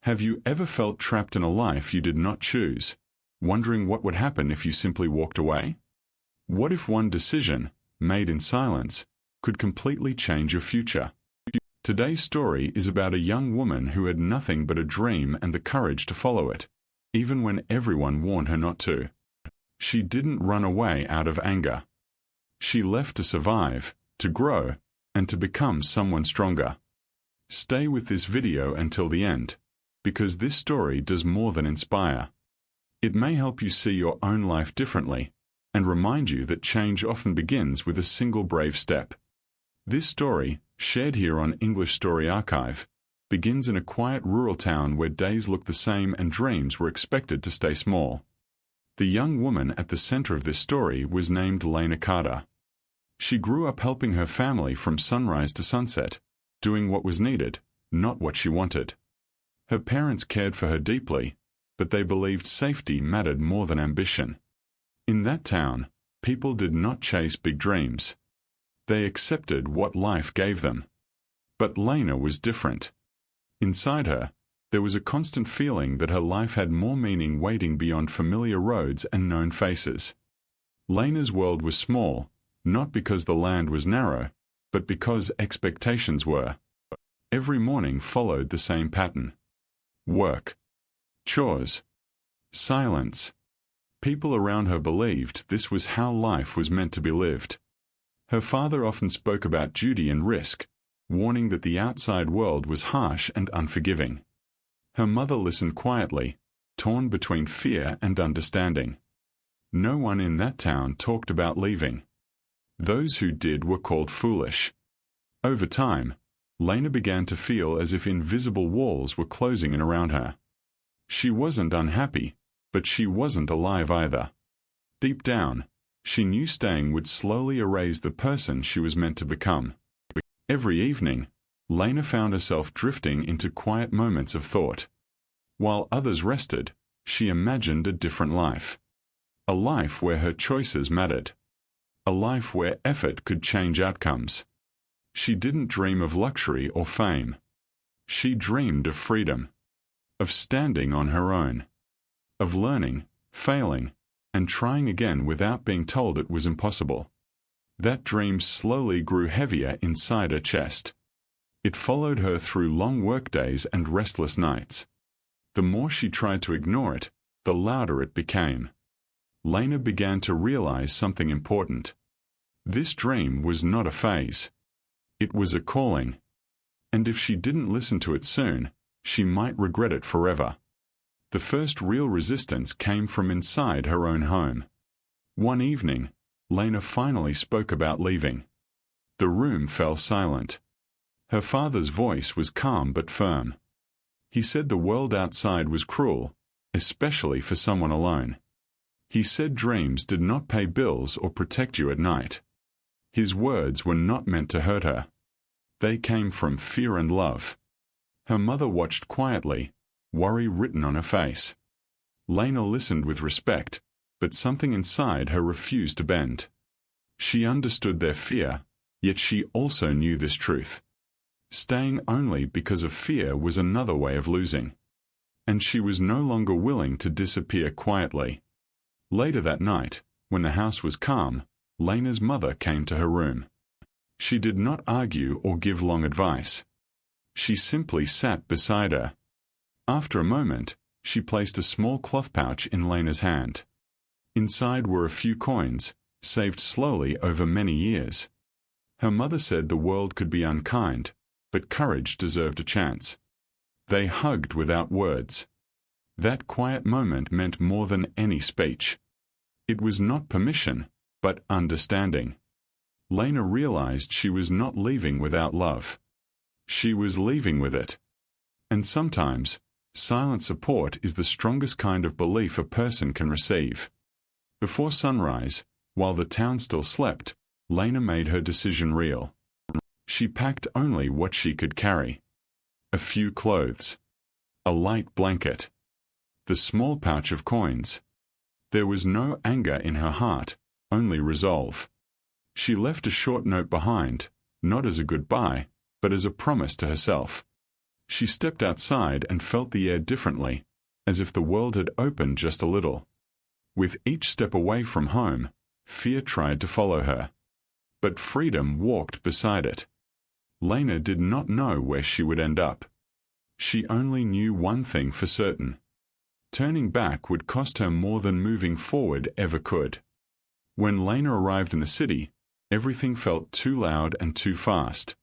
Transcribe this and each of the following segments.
Have you ever felt trapped in a life you did not choose, wondering what would happen if you simply walked away? What if one decision, made in silence, could completely change your future? Today's story is about a young woman who had nothing but a dream and the courage to follow it, even when everyone warned her not to. She didn't run away out of anger. She left to survive, to grow, and to become someone stronger. Stay with this video until the end, because this story does more than inspire. It may help you see your own life differently, and remind you that change often begins with a single brave step. This story, shared here on English Story Archive, begins in a quiet rural town where days looked the same and dreams were expected to stay small. The young woman at the center of this story was named Lena Carter. She grew up helping her family from sunrise to sunset, doing what was needed, not what she wanted. Her parents cared for her deeply, but they believed safety mattered more than ambition. In that town, people did not chase big dreams. They accepted what life gave them. But Lena was different. Inside her, there was a constant feeling that her life had more meaning waiting beyond familiar roads and known faces. Lena's world was small, not because the land was narrow, but because expectations were. Every morning followed the same pattern. Work, chores, silence. People around her believed this was how life was meant to be lived. Her father often spoke about duty and risk, warning that the outside world was harsh and unforgiving. Her mother listened quietly, torn between fear and understanding. No one in that town talked about leaving. Those who did were called foolish. Over time, Lena began to feel as if invisible walls were closing in around her. She wasn't unhappy, but she wasn't alive either. Deep down, she knew staying would slowly erase the person she was meant to become. Every evening, Lena found herself drifting into quiet moments of thought. While others rested, she imagined a different life. A life where her choices mattered. A life where effort could change outcomes. She didn't dream of luxury or fame. She dreamed of freedom. Of standing on her own. Of learning, failing, and trying again without being told it was impossible. That dream slowly grew heavier inside her chest. It followed her through long workdays and restless nights. The more she tried to ignore it, the louder it became. Lena began to realize something important. This dream was not a phase. It was a calling. And if she didn't listen to it soon, she might regret it forever. The first real resistance came from inside her own home. One evening, Lena finally spoke about leaving. The room fell silent. Her father's voice was calm but firm. He said the world outside was cruel, especially for someone alone. He said dreams did not pay bills or protect you at night. His words were not meant to hurt her. They came from fear and love. Her mother watched quietly, worry written on her face. Lena listened with respect, but something inside her refused to bend. She understood their fear, yet she also knew this truth. Staying only because of fear was another way of losing. And she was no longer willing to disappear quietly. Later that night, when the house was calm, Lena's mother came to her room. She did not argue or give long advice. She simply sat beside her. After a moment, she placed a small cloth pouch in Lena's hand. Inside were a few coins, saved slowly over many years. Her mother said the world could be unkind, but courage deserved a chance. They hugged without words. That quiet moment meant more than any speech. It was not permission, but understanding. Lena realized she was not leaving without love. She was leaving with it. And sometimes, silent support is the strongest kind of belief a person can receive. Before sunrise, while the town still slept, Lena made her decision real. She packed only what she could carry. A few clothes. A light blanket. The small pouch of coins. There was no anger in her heart, only resolve. She left a short note behind, not as a goodbye, but as a promise to herself. She stepped outside and felt the air differently, as if the world had opened just a little. With each step away from home, fear tried to follow her. But freedom walked beside it. Lena did not know where she would end up. She only knew one thing for certain. Turning back would cost her more than moving forward ever could. When Lena arrived in the city, everything felt too loud and too fast.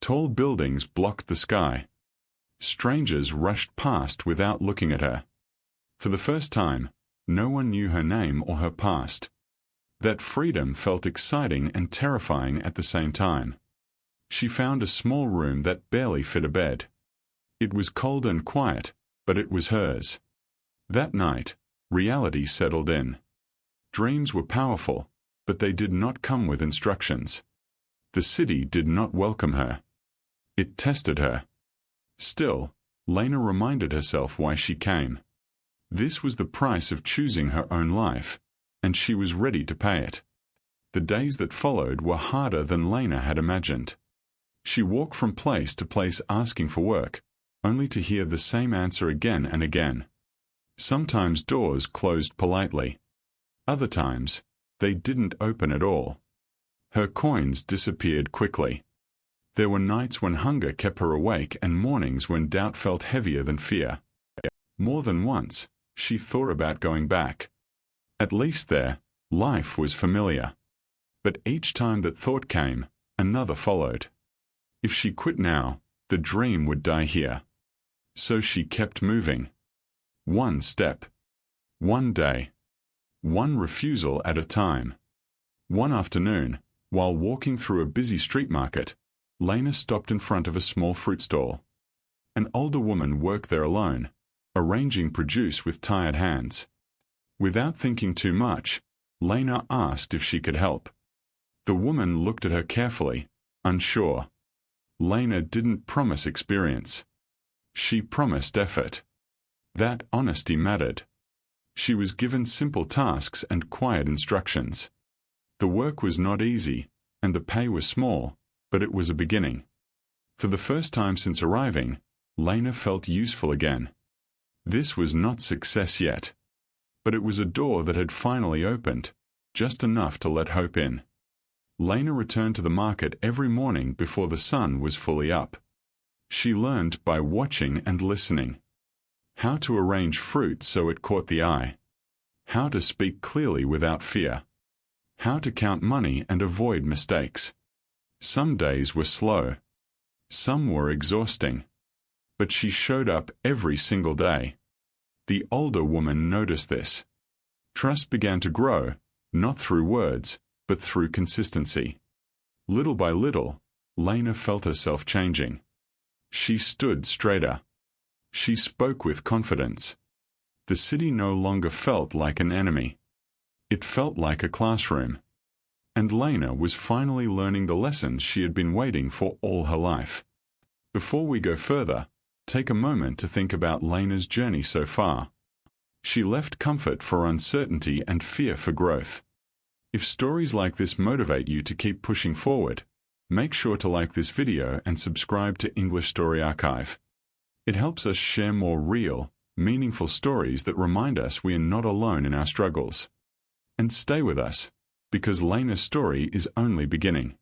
Tall buildings blocked the sky. Strangers rushed past without looking at her. For the first time, no one knew her name or her past. That freedom felt exciting and terrifying at the same time. She found a small room that barely fit a bed. It was cold and quiet, but it was hers. That night, reality settled in. Dreams were powerful, but they did not come with instructions. The city did not welcome her. It tested her. Still, Lena reminded herself why she came. This was the price of choosing her own life, and she was ready to pay it. The days that followed were harder than Lena had imagined. She walked from place to place asking for work, only to hear the same answer again and again. Sometimes doors closed politely. Other times, they didn't open at all. Her coins disappeared quickly. There were nights when hunger kept her awake and mornings when doubt felt heavier than fear. More than once, she thought about going back. At least there, life was familiar. But each time that thought came, another followed. If she quit now, the dream would die here. So she kept moving. One step. One day. One refusal at a time. One afternoon, while walking through a busy street market, Lena stopped in front of a small fruit stall. An older woman worked there alone, arranging produce with tired hands. Without thinking too much, Lena asked if she could help. The woman looked at her carefully, unsure. Lena didn't promise experience. She promised effort. That honesty mattered. She was given simple tasks and quiet instructions. The work was not easy, and the pay was small, but it was a beginning. For the first time since arriving, Lena felt useful again. This was not success yet. But it was a door that had finally opened, just enough to let hope in. Lena returned to the market every morning before the sun was fully up. She learned by watching and listening. How to arrange fruit so it caught the eye. How to speak clearly without fear. How to count money and avoid mistakes. Some days were slow. Some were exhausting. But she showed up every single day. The older woman noticed this. Trust began to grow, not through words, but through consistency. Little by little, Lena felt herself changing. She stood straighter. She spoke with confidence. The city no longer felt like an enemy. It felt like a classroom. And Lena was finally learning the lessons she had been waiting for all her life. Before we go further, take a moment to think about Lena's journey so far. She left comfort for uncertainty and fear for growth. If stories like this motivate you to keep pushing forward, make sure to like this video and subscribe to English Story Archive. It helps us share more real, meaningful stories that remind us we are not alone in our struggles. And stay with us, because Lena's story is only beginning.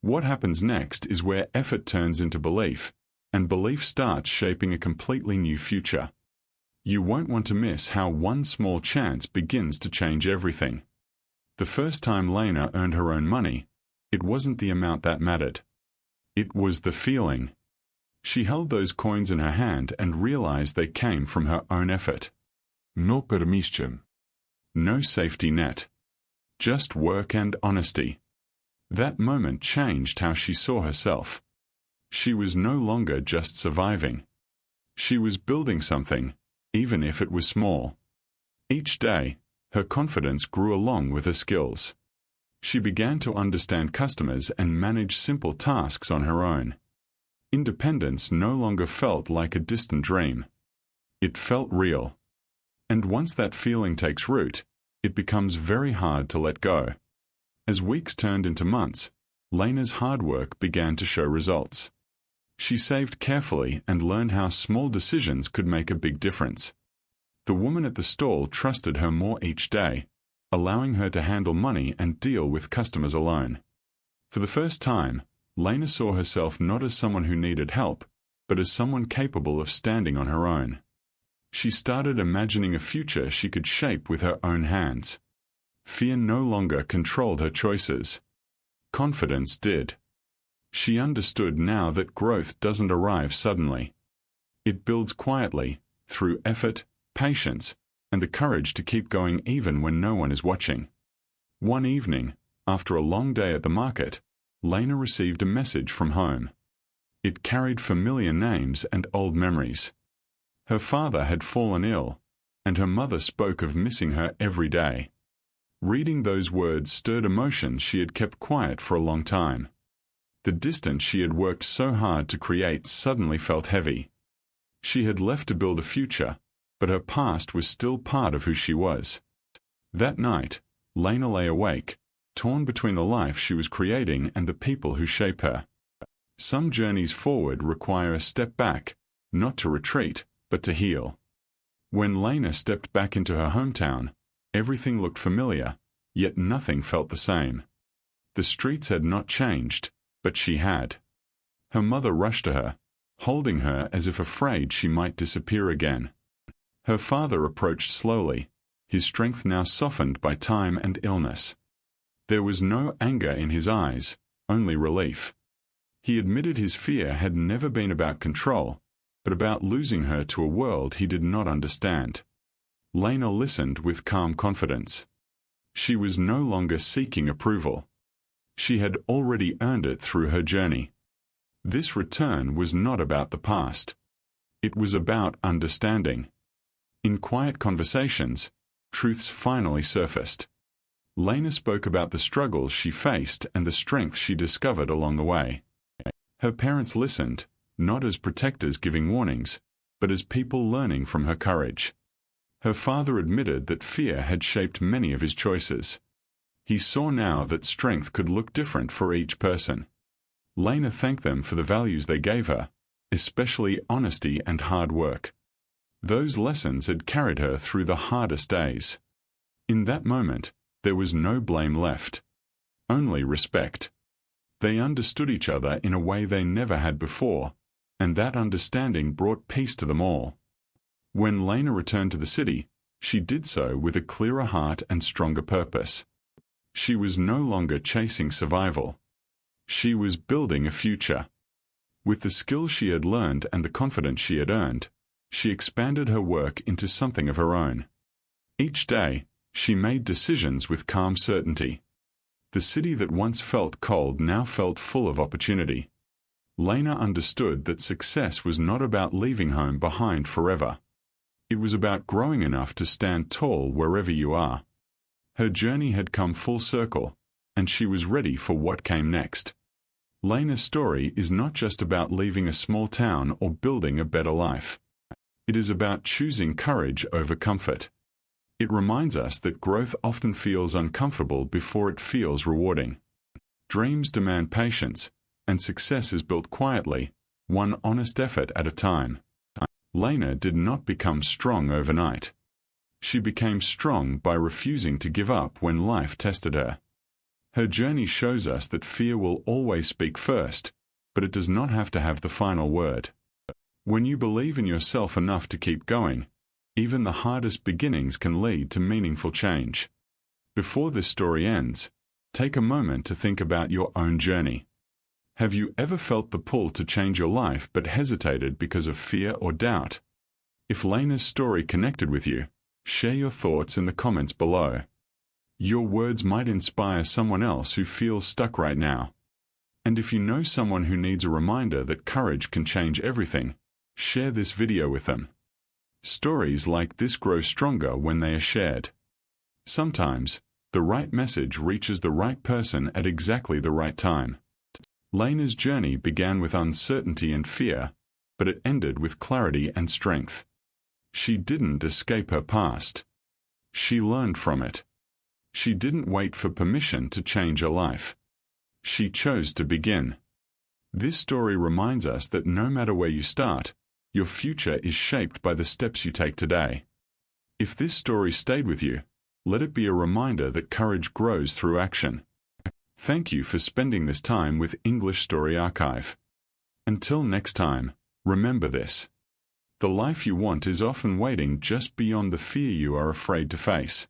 What happens next is where effort turns into belief, and belief starts shaping a completely new future. You won't want to miss how one small chance begins to change everything. The first time Lena earned her own money, it wasn't the amount that mattered. It was the feeling. She held those coins in her hand and realized they came from her own effort. No permission. No safety net. Just work and honesty. That moment changed how she saw herself. She was no longer just surviving. She was building something, even if it was small. Each day, her confidence grew along with her skills. She began to understand customers and manage simple tasks on her own. Independence no longer felt like a distant dream. It felt real. And once that feeling takes root, it becomes very hard to let go. As weeks turned into months, Lena's hard work began to show results. She saved carefully and learned how small decisions could make a big difference. The woman at the stall trusted her more each day, allowing her to handle money and deal with customers alone. For the first time, Lena saw herself not as someone who needed help, but as someone capable of standing on her own. She started imagining a future she could shape with her own hands. Fear no longer controlled her choices. Confidence did. She understood now that growth doesn't arrive suddenly. It builds quietly, through effort, patience, and the courage to keep going even when no one is watching. One evening, after a long day at the market, Lena received a message from home. It carried familiar names and old memories. Her father had fallen ill, and her mother spoke of missing her every day. Reading those words stirred emotions she had kept quiet for a long time. The distance she had worked so hard to create suddenly felt heavy. She had left to build a future, but her past was still part of who she was. That night, Lena lay awake, torn between the life she was creating and the people who shape her. Some journeys forward require a step back, not to retreat, but to heal. When Lena stepped back into her hometown, everything looked familiar, yet nothing felt the same. The streets had not changed, but she had. Her mother rushed to her, holding her as if afraid she might disappear again. Her father approached slowly, his strength now softened by time and illness. There was no anger in his eyes, only relief. He admitted his fear had never been about control, but about losing her to a world he did not understand. Lena listened with calm confidence. She was no longer seeking approval. She had already earned it through her journey. This return was not about the past. It was about understanding. In quiet conversations, truths finally surfaced. Lena spoke about the struggles she faced and the strength she discovered along the way. Her parents listened, not as protectors giving warnings, but as people learning from her courage. Her father admitted that fear had shaped many of his choices. He saw now that strength could look different for each person. Lena thanked them for the values they gave her, especially honesty and hard work. Those lessons had carried her through the hardest days. In that moment, there was no blame left. Only respect. They understood each other in a way they never had before, and that understanding brought peace to them all. When Lena returned to the city, she did so with a clearer heart and stronger purpose. She was no longer chasing survival. She was building a future. With the skills she had learned and the confidence she had earned, she expanded her work into something of her own. Each day, she made decisions with calm certainty. The city that once felt cold now felt full of opportunity. Lena understood that success was not about leaving home behind forever. It was about growing enough to stand tall wherever you are. Her journey had come full circle, and she was ready for what came next. Lena's story is not just about leaving a small town or building a better life. It is about choosing courage over comfort. It reminds us that growth often feels uncomfortable before it feels rewarding. Dreams demand patience, and success is built quietly, one honest effort at a time. Lena did not become strong overnight. She became strong by refusing to give up when life tested her. Her journey shows us that fear will always speak first, but it does not have to have the final word. When you believe in yourself enough to keep going, even the hardest beginnings can lead to meaningful change. Before this story ends, take a moment to think about your own journey. Have you ever felt the pull to change your life but hesitated because of fear or doubt? If Lena's story connected with you, share your thoughts in the comments below. Your words might inspire someone else who feels stuck right now. And if you know someone who needs a reminder that courage can change everything, share this video with them. Stories like this grow stronger when they are shared. Sometimes, the right message reaches the right person at exactly the right time. Lena's journey began with uncertainty and fear, but it ended with clarity and strength. She didn't escape her past. She learned from it. She didn't wait for permission to change her life. She chose to begin. This story reminds us that no matter where you start, your future is shaped by the steps you take today. If this story stayed with you, let it be a reminder that courage grows through action. Thank you for spending this time with English Story Archive. Until next time, remember this. The life you want is often waiting just beyond the fear you are afraid to face.